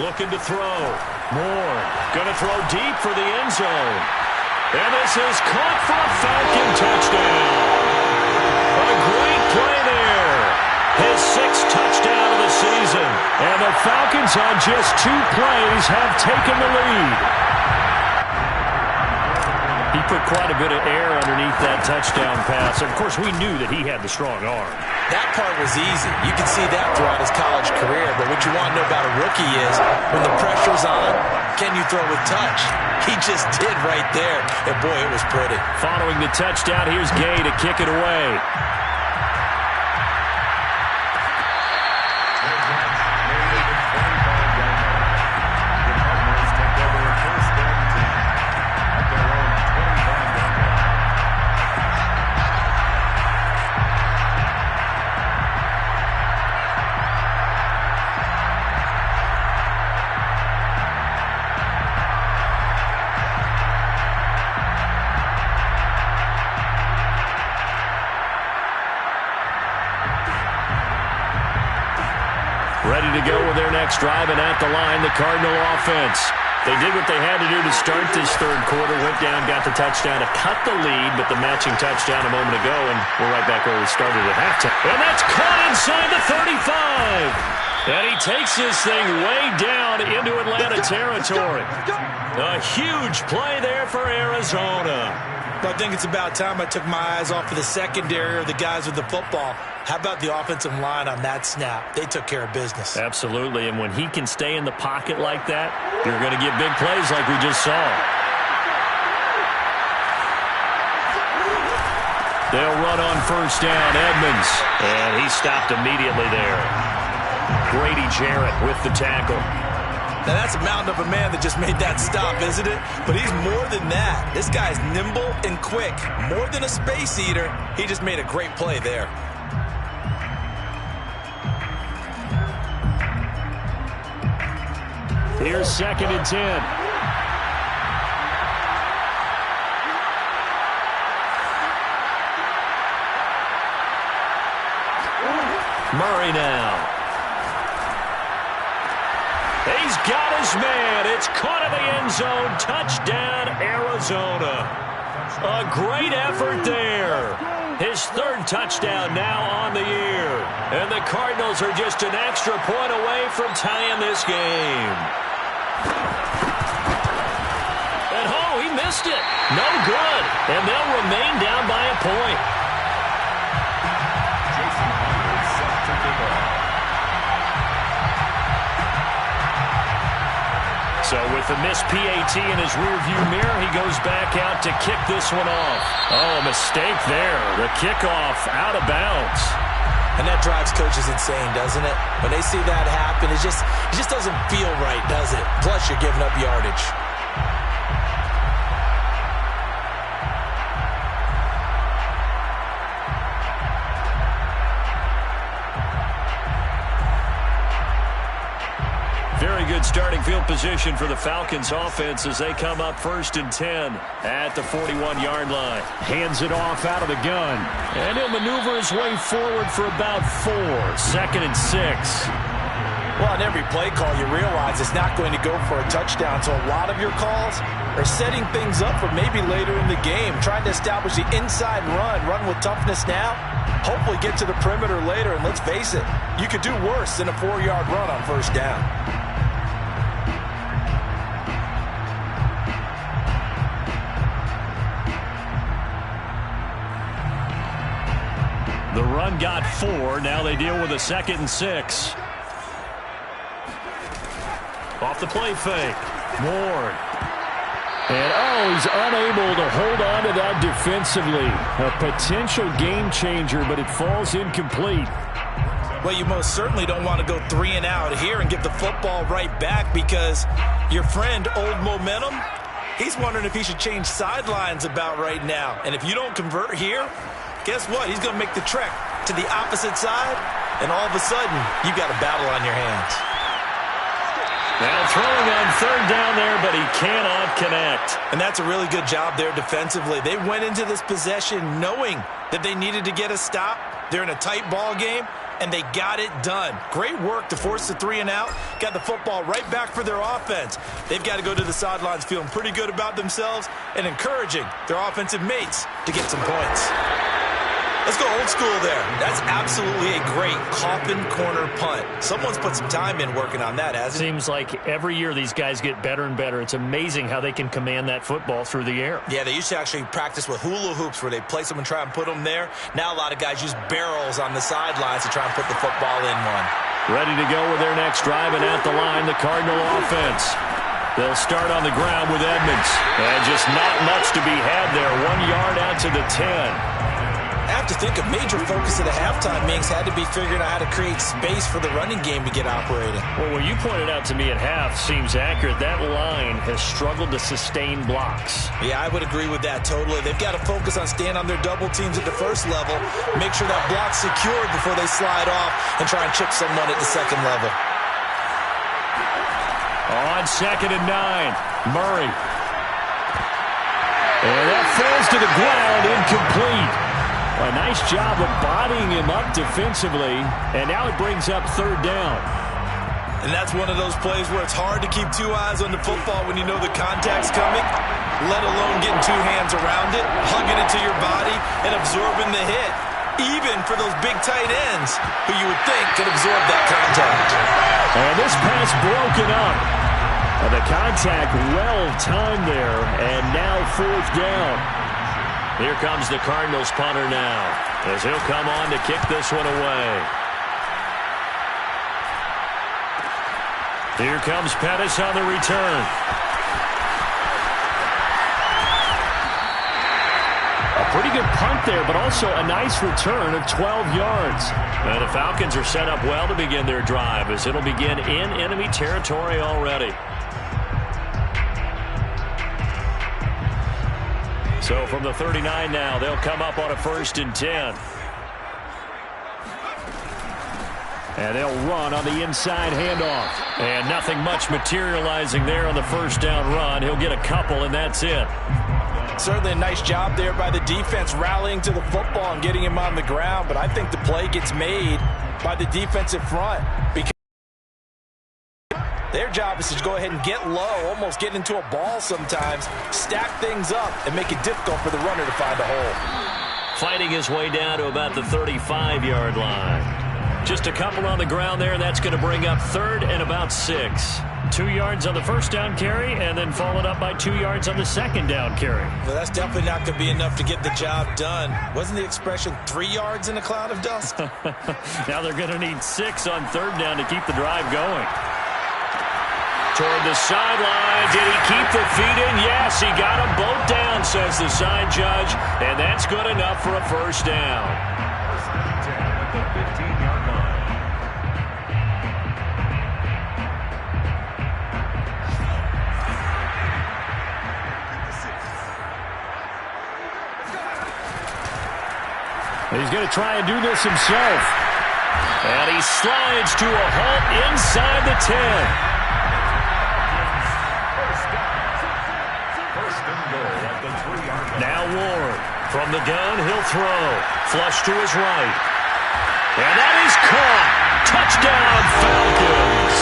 S1: Looking to throw. Moore going to throw deep for the end zone. And this is caught for a Falcon touchdown. A great play there. His 6th touchdown of the season. And the Falcons on just 2 plays have taken the lead. He put quite a bit of air underneath that touchdown pass. Of course, we knew that he had the strong arm.
S2: That part was easy. You can see that throughout his college career. But what you want to know about a rookie is when the pressure's on, can you throw with touch? He just did right there. And, boy, it was pretty.
S1: Following the touchdown, here's Gay to kick it away. Ready to go with their next drive, and at the line, the Cardinal offense. They did what they had to do to start this third quarter, went down, got the touchdown to cut the lead, but the matching touchdown a moment ago, and we're right back where we started at halftime. And that's caught inside the 35. And he takes this thing way down into Atlanta territory. A huge play there for Arizona.
S2: But I think it's about time I took my eyes off of the secondary or the guys with the football. How about the offensive line on that snap? They took care of business.
S1: Absolutely, and when he can stay in the pocket like that, you're going to get big plays like we just saw. They'll run on first down, Edmonds, and he stopped immediately there. Grady Jarrett with the tackle.
S2: Now, that's a mountain of a man that just made that stop, isn't it? But he's more than that. This guy's nimble and quick. More than a space eater. He just made a great play there.
S1: Here's 2nd and 10. Murray now. He's got his man. It's caught in the end zone. Touchdown, Arizona. A great effort there. His 3rd touchdown now on the year. And the Cardinals are just an extra point away from tying this game. And he missed it. No good. And they'll remain down by a point. So with the missed PAT in his rearview mirror, he goes back out to kick this one off. Oh, a mistake there. The kickoff out of bounds.
S2: And that drives coaches insane, doesn't it? When they see that happen, it just doesn't feel right, does it? Plus, you're giving up yardage.
S1: Very good starting field position for the Falcons offense as they come up 1st and 10 at the 41-yard line. Hands it off out of the gun. And he'll maneuver his way forward for about 4. 2nd and 6.
S2: Well, on every play call, you realize it's not going to go for a touchdown. So a lot of your calls are setting things up for maybe later in the game, trying to establish the inside run with toughness now, hopefully get to the perimeter later. And let's face it, you could do worse than a 4-yard run on first down.
S1: The run got 4. Now they deal with a 2nd and 6. Off the play fake. Ward. And, he's unable to hold on to that defensively. A potential game changer, but it falls incomplete.
S2: Well, you most certainly don't want to go 3 and out here and get the football right back because your friend, Old Momentum, he's wondering if he should change sidelines about right now. And if you don't convert here, guess what? He's going to make the trek to the opposite side, and all of a sudden, you've got a battle on your hands.
S1: Now throwing on 3rd down there, but he cannot connect.
S2: And that's a really good job there defensively. They went into this possession knowing that they needed to get a stop. They're in a tight ball game, and they got it done. Great work to force the 3 and out. Got the football right back for their offense. They've got to go to the sidelines feeling pretty good about themselves and encouraging their offensive mates to get some points. Let's go old school there. That's absolutely a great coffin corner punt. Someone's put some time in working on that, hasn't it?
S3: Seems like every year these guys get better and better. It's amazing how they can command that football through the air.
S2: Yeah, they used to actually practice with hula hoops where they place them and try and put them there. Now a lot of guys use barrels on the sidelines to try and put the football in one.
S3: Ready to go with their next drive, and at the line, the Cardinal offense. They'll start on the ground with Edmonds. And just not much to be had there. 1 yard out to the 10.
S2: I have to think a major focus of the halftime meetings had to be figuring out how to create space for the running game to get operating.
S3: Well, what you pointed out to me at half seems accurate. That line has struggled to sustain blocks.
S2: Yeah, I would agree with that totally. They've got to focus on staying on their double teams at the first level, make sure that block's secured before they slide off and try and chip someone at the second level.
S3: On 2nd and 9, Murray. And that falls to the ground, incomplete. A nice job of bodying him up defensively, and now it brings up 3rd down.
S2: And that's one of those plays where it's hard to keep 2 eyes on the football when you know the contact's coming, let alone getting 2 hands around it, hugging it to your body, and absorbing the hit, even for those big tight ends who you would think could absorb that contact.
S3: And this pass broken up. The contact well-timed there, and now 4th down. Here comes the Cardinals punter now, as he'll come on to kick this one away. Here comes Pettis on the return. A pretty good punt there, but also a nice return of 12 yards. And the Falcons are set up well to begin their drive, as it'll begin in enemy territory already. So from the 39 now, they'll come up on a 1st and 10. And they'll run on the inside handoff. And nothing much materializing there on the 1st down run. He'll get a couple, and that's it.
S2: Certainly a nice job there by the defense rallying to the football and getting him on the ground. But I think the play gets made by the defensive front, because their job is to go ahead and get low, almost get into a ball sometimes, stack things up, and make it difficult for the runner to find a hole.
S3: Fighting his way down to about the 35-yard line. Just a couple on the ground there, and that's going to bring up 3rd and about 6. 2 yards on the 1st down carry, and then followed up by 2 yards on the 2nd down carry.
S2: Well, that's definitely not going to be enough to get the job done. Wasn't the expression 3 yards in a cloud of dust?
S3: Now they're going to need 6 on 3rd down to keep the drive going. Toward the sideline. Did he keep the feet in? Yes, he got them both down, says the side judge. And that's good enough for a 1st down.
S4: 1st and 10 at the 15-yard line.
S3: He's going to try and do this himself. And he slides to a halt inside the 10. Now Ward from the gun, he'll throw. Flush to his right. And that is caught. Touchdown, Falcons.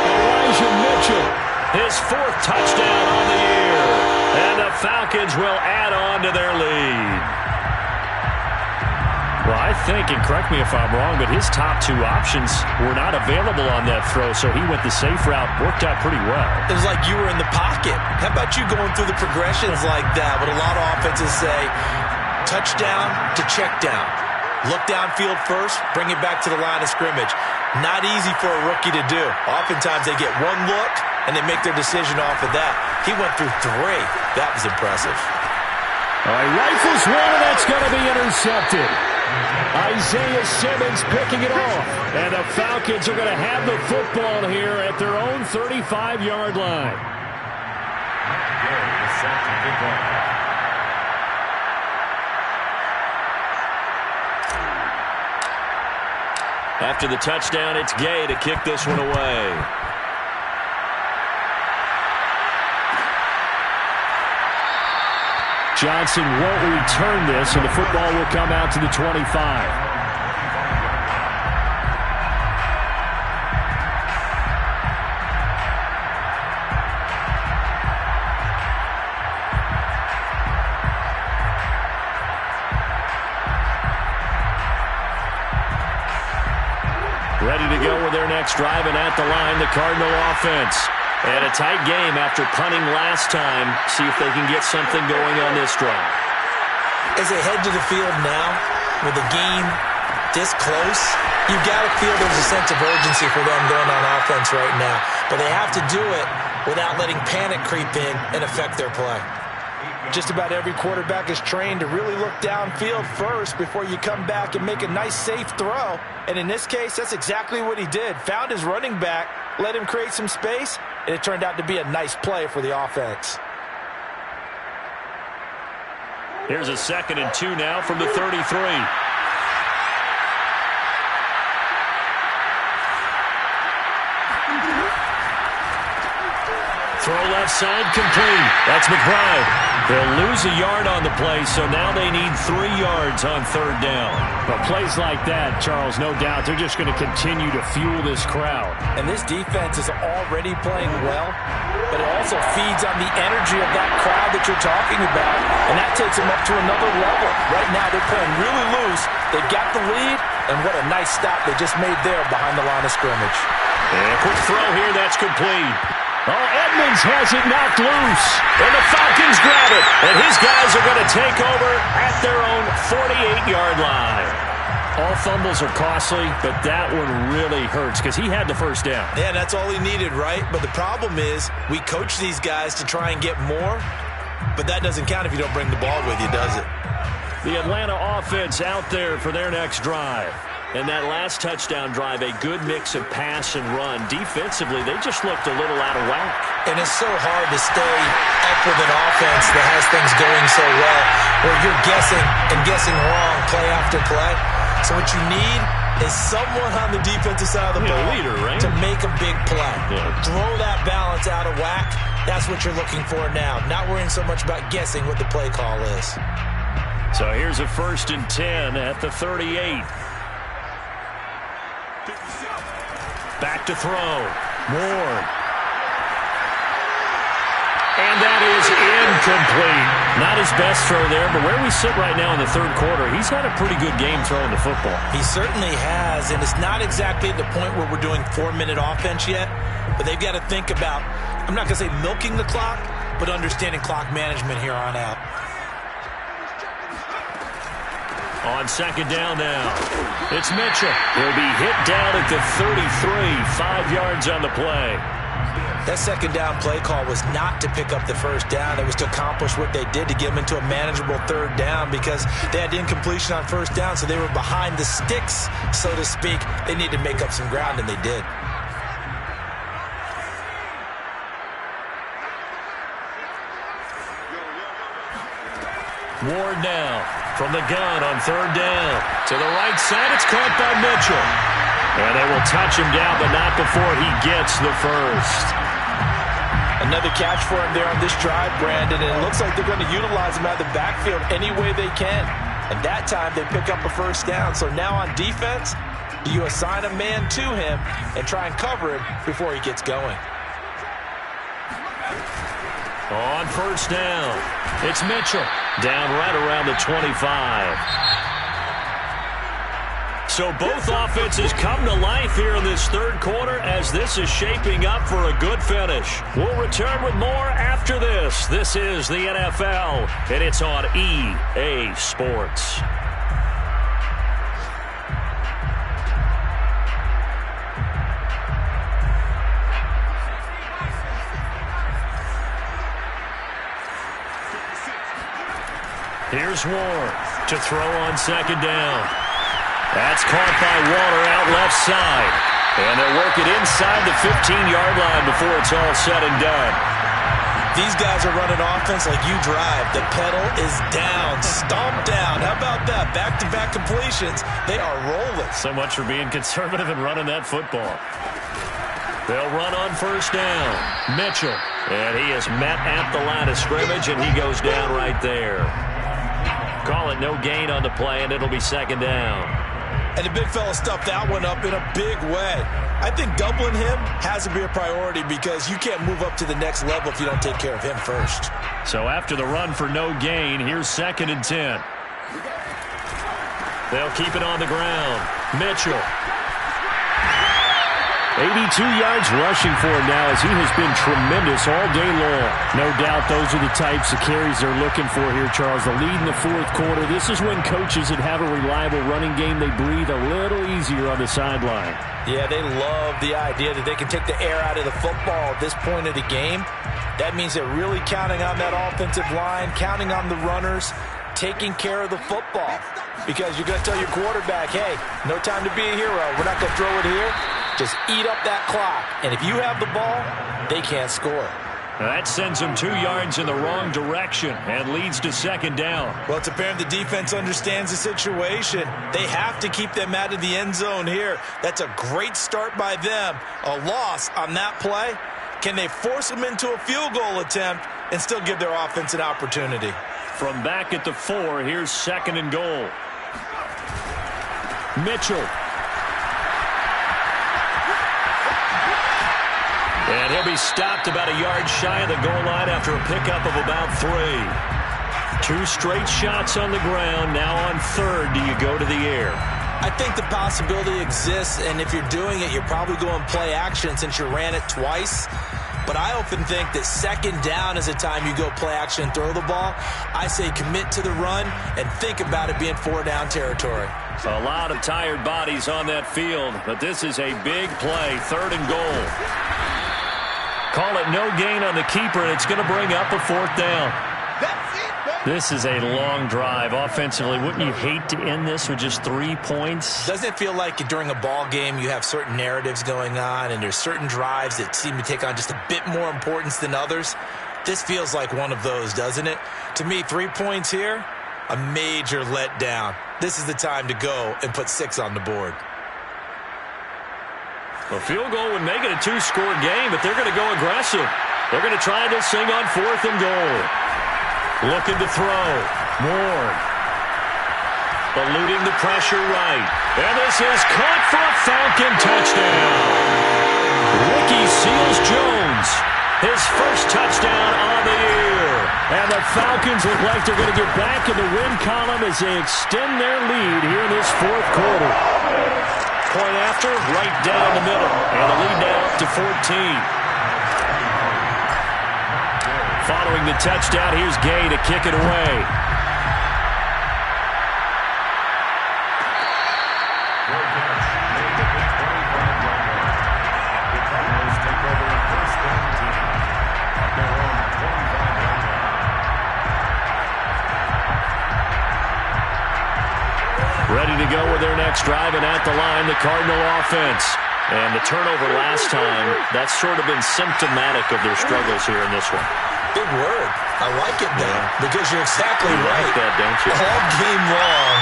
S3: Elijah Mitchell, his 4th touchdown on the year. And the Falcons will add on to their lead. Well, I think, and correct me if I'm wrong, but his top 2 options were not available on that throw, so he went the safe route. Worked out pretty well.
S2: It was like you were in the pocket. How about you going through the progressions like that? What a lot of offenses say, touchdown to check down. Look downfield first, bring it back to the line of scrimmage. Not easy for a rookie to do. Oftentimes they get 1 look, and they make their decision off of that. He went through 3. That was impressive.
S3: All right, rifles one, and that's going to be intercepted. Isaiah Simmons picking it off. And the Falcons are going to have the football here at their own 35-yard line.
S4: Gary is set to kick off.
S3: After the touchdown, it's Gay to kick this one away. Johnson won't return this, and the football will come out to the 25. ready to go with their next drive, and at the line, the Cardinal offense. And a tight game after punting last time. See if they can get something going on this drive.
S2: As they head to the field now, with the game this close, you've got to feel there's a sense of urgency for them going on offense right now. But they have to do it without letting panic creep in and affect their play. Just about every quarterback is trained to really look downfield first before you come back and make a nice, safe throw. And in this case, that's exactly what he did. Found his running back, let him create some space, and it turned out to be a nice play for the offense.
S3: Here's a 2nd and 2 now from the 33. Throw left side, complete. That's McBride. They'll lose a yard on the play, so now they need 3 yards on 3rd down.
S1: But plays like that, Charles, no doubt, they're just going to continue to fuel this crowd.
S2: And this defense is already playing well, but it also feeds on the energy of that crowd that you're talking about, and that takes them up to another level. Right now, they're playing really loose. They've got the lead, and what a nice stop they just made there behind the line of scrimmage.
S3: And quick throw here, that's complete. Oh, Edmonds has it knocked loose, and the Falcons grab it, and his guys are going to take over at their own 48-yard line.
S1: All fumbles are costly, but that one really hurts because he had the first down.
S2: Yeah, that's all he needed, right? But the problem is we coach these guys to try and get more, but that doesn't count if you don't bring the ball with you, does it?
S3: The Atlanta offense out there for their next drive. And that last touchdown drive, a good mix of pass and run. Defensively, they just looked a little out of whack.
S2: And it's so hard to stay up with an offense that has things going so well, where you're guessing and guessing wrong play after play. So what you need is someone on the defensive side of the ball
S3: leader, right?
S2: to make a big play.
S3: Yeah.
S2: Throw that balance out of whack. That's what you're looking for now. Not worrying so much about guessing what the play call is.
S3: So here's a 1st and 10 at the 38. Back to throw. Ward. And that is incomplete. Not his best throw there, but where we sit right now in the 3rd quarter, he's had a pretty good game throwing the football.
S2: He certainly has, and it's not exactly at the point where we're doing 4-minute offense yet, but they've got to think about, I'm not going to say milking the clock, but understanding clock management here on out.
S3: On 2nd down now, it's Mitchell. He'll be hit down at the 33, 5 yards on the play.
S2: That 2nd down play call was not to pick up the 1st down. It was to accomplish what they did to get them into a manageable 3rd down because they had incompletion on 1st down, so they were behind the sticks, so to speak. They needed to make up some ground, and they did.
S3: Ward now from the gun on 3rd down. To the right side, it's caught by Mitchell. And they will touch him down, but not before he gets the 1st.
S2: Another catch for him there on this drive, Brandon, and it looks like they're going to utilize him out of the backfield any way they can. And that time they pick up a 1st down. So now on defense, you assign a man to him and try and cover him before he gets going.
S3: On 1st down, it's Mitchell. Down right around the 25. So both offenses come to life here in this 3rd quarter as this is shaping up for a good finish. We'll return with more after this. This is the NFL, and it's on EA Sports. Here's Ward to throw on 2nd down. That's caught by Waller out left side. And they'll work it inside the 15-yard line before it's all said and done.
S2: These guys are running offense like you drive. The pedal is down, stomped down. How about that? Back-to-back completions. They are rolling.
S3: So much for being conservative and running that football. They'll run on 1st down. Mitchell. And he is met at the line of scrimmage, and he goes down right there. Call it no gain on the play, and it'll be 2nd down.
S2: And the big fella stuffed that one up in a big way. I think doubling him has to be a priority because you can't move up to the next level if you don't take care of him first.
S3: So after the run for no gain, here's 2nd and 10. They'll keep it on the ground. Mitchell. 82 yards rushing for him now as he has been tremendous all day long. No doubt those are the types of carries they're looking for here, Charles. The lead in the fourth quarter. This is when coaches that have a reliable running game, they breathe a little easier on the sideline.
S2: Yeah, they love the idea that they can take the air out of the football at this point of the game. That means they're really counting on that offensive line, counting on the runners, taking care of the football. Because you're going to tell your quarterback, hey, no time to be a hero. We're not going to throw it here. Just eat up that clock. And if you have the ball, they can't score.
S3: That sends them 2 yards in the wrong direction and leads to second down.
S2: Well, it's apparent the defense understands the situation. They have to keep them out of the end zone here. That's a great start by them. A loss on that play. Can they force them into a field goal attempt and still give their offense an opportunity?
S3: From back at the 4, here's second and goal. Mitchell. And he'll be stopped about a yard shy of the goal line after a pickup of about 3. 2 straight shots on the ground. Now on third, do you go to the air?
S2: I think the possibility exists, and if you're doing it, you're probably going play action since you ran it twice. But I often think that second down is a time you go play action and throw the ball. I say commit to the run and think about it being 4-down territory.
S3: A lot of tired bodies on that field, but this is a big play, third and goal. Call it no gain on the keeper, and it's going to bring up a 4th down. This is a long drive offensively. Wouldn't you hate to end this with just 3 points?
S2: Doesn't it feel like during a ball game you have certain narratives going on and there's certain drives that seem to take on just a bit more importance than others? This feels like one of those, doesn't it? To me, 3 points here, a major letdown. This is the time to go and put 6 on the board.
S3: A field goal would make it a 2-score game, but they're going to go aggressive. They're going to try this thing on 4th and goal. Looking to throw. Moore. Eluding the pressure right. And this is caught for a Falcon touchdown. Ricky Seals-Jones. His first touchdown on the year. And the Falcons look like they're going to get back in the win column as they extend their lead here in this fourth quarter. Point after, right down the middle. And the lead now up to 14. Following the touchdown, here's Gay to kick it away. Ready to go with their next drive, and at the line, the Cardinal offense. And the turnover last time, that's sort of been symptomatic of their struggles here in this one.
S2: Big word. I like it, though, because you're exactly right.
S3: Like that, don't you?
S2: All game long,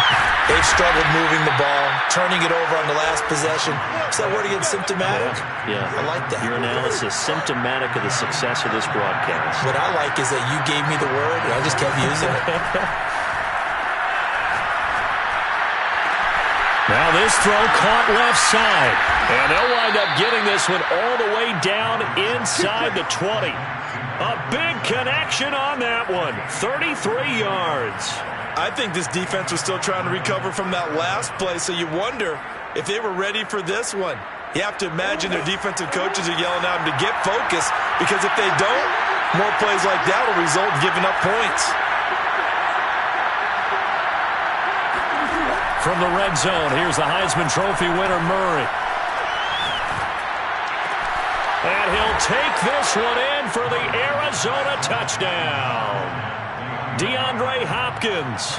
S2: they've struggled moving the ball, turning it over on the last possession. Is that word again, symptomatic?
S3: Yeah.
S2: I like that.
S3: Your analysis, symptomatic of the success of this broadcast.
S2: What I like is that you gave me the word, and I just kept using it.
S3: Now this throw caught left side. And they'll wind up getting this one all the way down inside the 20. A big connection on that one. 33 yards.
S2: I think this defense was still trying to recover from that last play, so you wonder if they were ready for this one. You have to imagine their defensive coaches are yelling at them to get focused, because if they don't, more plays like that will result in giving up points.
S3: From the red zone, here's the Heisman Trophy winner, Murray. And he'll take this one in for the Arizona touchdown. DeAndre Hopkins,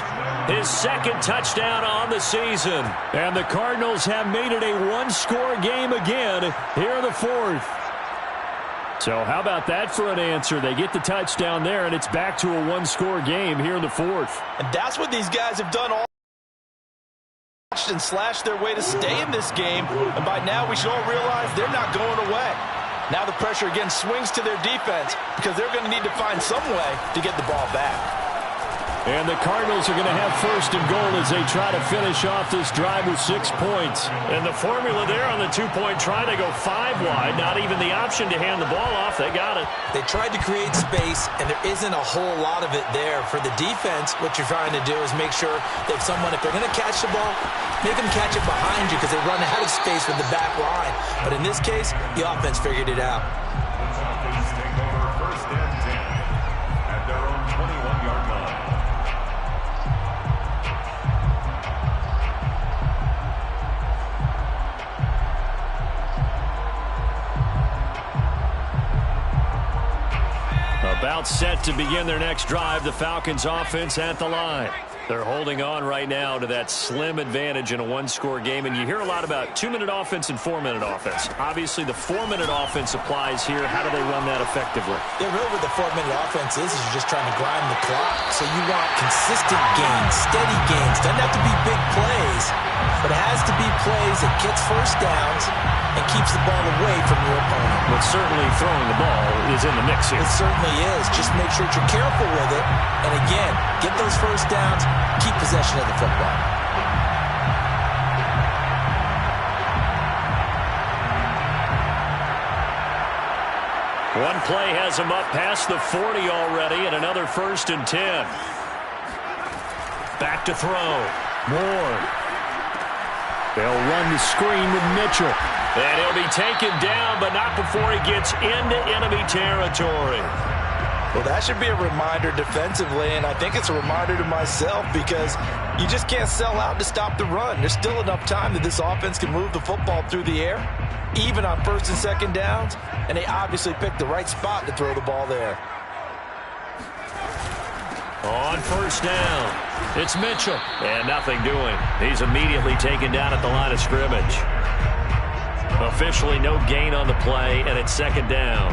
S3: his second touchdown on the season. And the Cardinals have made it a one-score game again here in the fourth. So how about that for an answer? They get the touchdown there, and it's back to a one-score game here in the fourth.
S2: And that's what these guys have done all and slashed their way to stay in this game. And by now, we should all realize they're not going away. Now the pressure again swings to their defense, because they're going to need to find some way to get the ball back.
S1: And the Cardinals are going to have first and goal as they try to finish off this drive with 6 points. And the formula there on the two-point try to go 5 wide. Not even the option to hand the ball off. They got it.
S2: They tried to create space, and there isn't a whole lot of it there. For the defense, what you're trying to do is make sure that someone, if they're going to catch the ball, make them catch it behind you because they run out of space with the back line. But in this case, the offense figured it out.
S4: The Falcons take over first and 10 at their own 21-yard line.
S1: About set to begin their next drive, the Falcons offense at the line. They're holding on right now to that slim advantage in a one-score game, and you hear a lot about 2-minute offense and 4-minute offense. Obviously, the 4-minute offense applies here. How do they run that effectively?
S2: Yeah, really what the 4-minute offense is you're just trying to grind the clock. So you want consistent gains, steady gains. Doesn't have to be big plays, but it has to be plays that gets first downs and keeps the ball away from your opponent.
S1: But certainly throwing the ball is in the mix here.
S2: It certainly is. Just make sure that you're careful with it. And again, get those first downs, keep possession of the football.
S1: One play has him up past the 40 already, and another first and 10. Back to throw. Ward. They'll run the screen with Mitchell. And he'll be taken down, but not before he gets into enemy territory.
S2: Well, that should be a reminder defensively, and I think it's a reminder to myself because you just can't sell out to stop the run. There's still enough time that this offense can move the football through the air, even on first and second downs, and they obviously picked the right spot to throw the ball there.
S1: On first down, it's Mitchell, and nothing doing. He's immediately taken down at the line of scrimmage. Officially no gain on the play, and it's second down.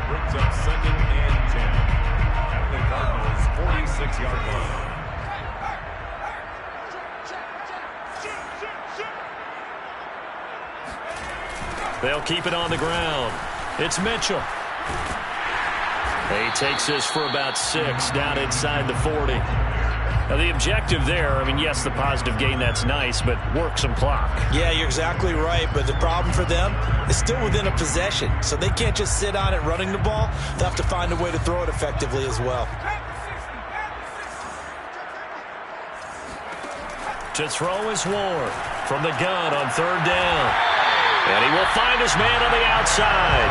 S4: Brings up second and 10 at the Cardinals' 46-yard line.
S1: They'll keep it on the ground. It's Mitchell. He takes this for about 6 down inside the 40. Now, the objective there, I mean, yes, the positive gain, that's nice, but work some clock.
S2: Yeah, you're exactly right, but the problem for them is still within a possession, so they can't just sit on it running the ball. They'll have to find a way to throw it effectively as well.
S1: To throw is Ward from the gun on third down. And he will find his man on the outside.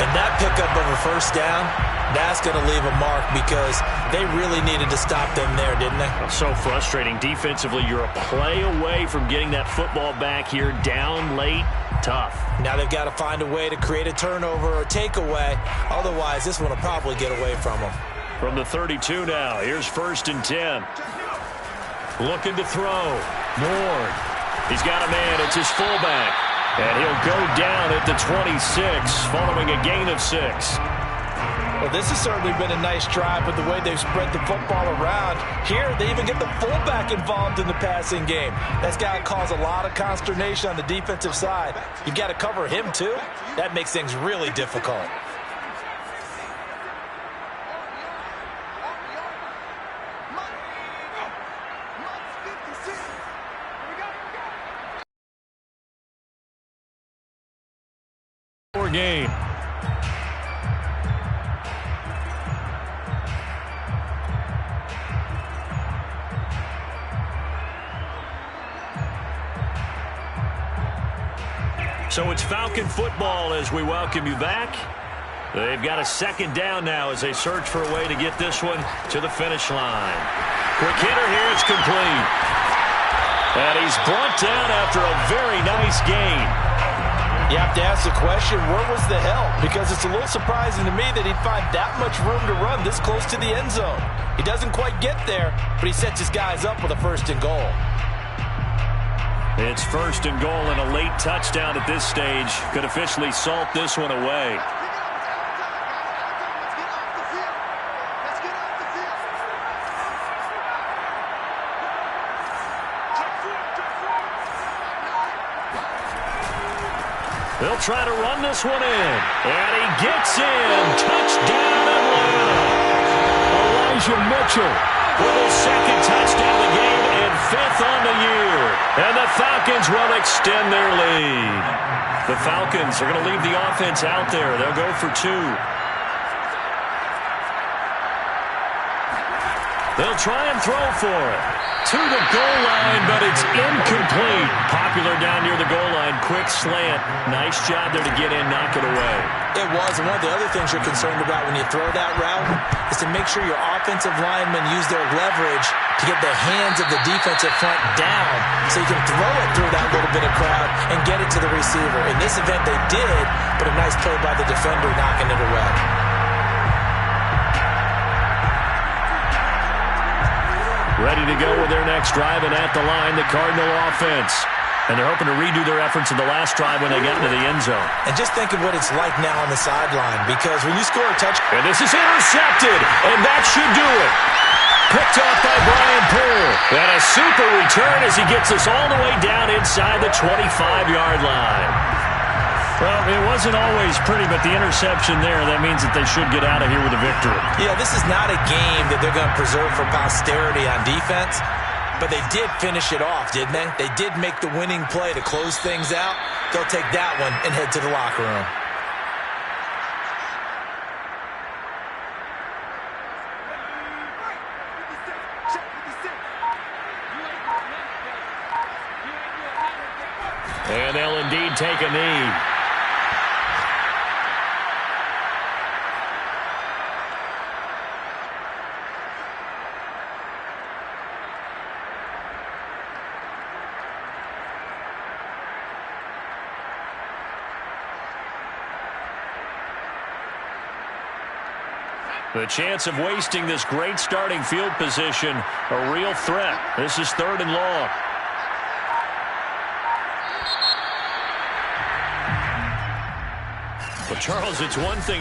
S2: And that pickup of a first down, that's going to leave a mark because they really needed to stop them there, didn't they?
S1: So frustrating. Defensively, you're a play away from getting that football back here. Down late, tough.
S2: Now they've got to find a way to create a turnover or takeaway. Otherwise, this one will probably get away from them.
S1: From the 32 now, here's first and 10. Looking to throw. Ward. He's got a man. It's his fullback. And he'll go down at the 26 following a gain of 6.
S2: Well, this has certainly been a nice drive with the way they've spread the football around. Here, they even get the fullback involved in the passing game. That's got to cause a lot of consternation on the defensive side. You've got to cover him, too. That makes things really difficult.
S1: Game. So it's Falcon football as we welcome you back. They've got a second down now as they search for a way to get this one to the finish line. Quick hitter here, it's complete. And he's brought down after a very nice gain.
S2: You have to ask the question, where was the help? Because it's a little surprising to me that he'd find that much room to run this close to the end zone. He doesn't quite get there, but he sets his guys up with a first and goal.
S1: It's first and goal, and a late touchdown at this stage could officially salt this one away. They'll try to run this one in. And he gets in. Touchdown, Atlanta. Elijah Mitchell with his second touchdown of the game and 5th on the year. And the Falcons will extend their lead. The Falcons are going to leave the offense out there. They'll go for 2. They'll try and throw for it. To the goal line, but it's incomplete. Popular down near the goal line. Quick slant. Nice job there to get in, knock it away.
S2: It was, and one of the other things you're concerned about when you throw that route is to make sure your offensive linemen use their leverage to get the hands of the defensive front down so you can throw it through that little bit of crowd and get it to the receiver. In this event, they did, but a nice play by the defender knocking it away.
S1: Ready to go with their next drive, and at the line, the Cardinal offense. And they're hoping to redo their efforts in the last drive when they got into the end zone.
S2: And just think of what it's like now on the sideline, because when you score a touchdown...
S1: And this is intercepted, and that should do it. Picked off by Brian Poole. And a super return as he gets us all the way down inside the 25-yard line. Well, it wasn't always pretty, but the interception there, that means that they should get out of here with a victory.
S2: Yeah, this is not a game that they're going to preserve for posterity on defense, but they did finish it off, didn't they? They did make the winning play to close things out. They'll take that one and head to the locker room.
S1: And they'll indeed take a knee. The chance of wasting this great starting field position, a real threat. This is 3rd and long. But Charles, it's one thing to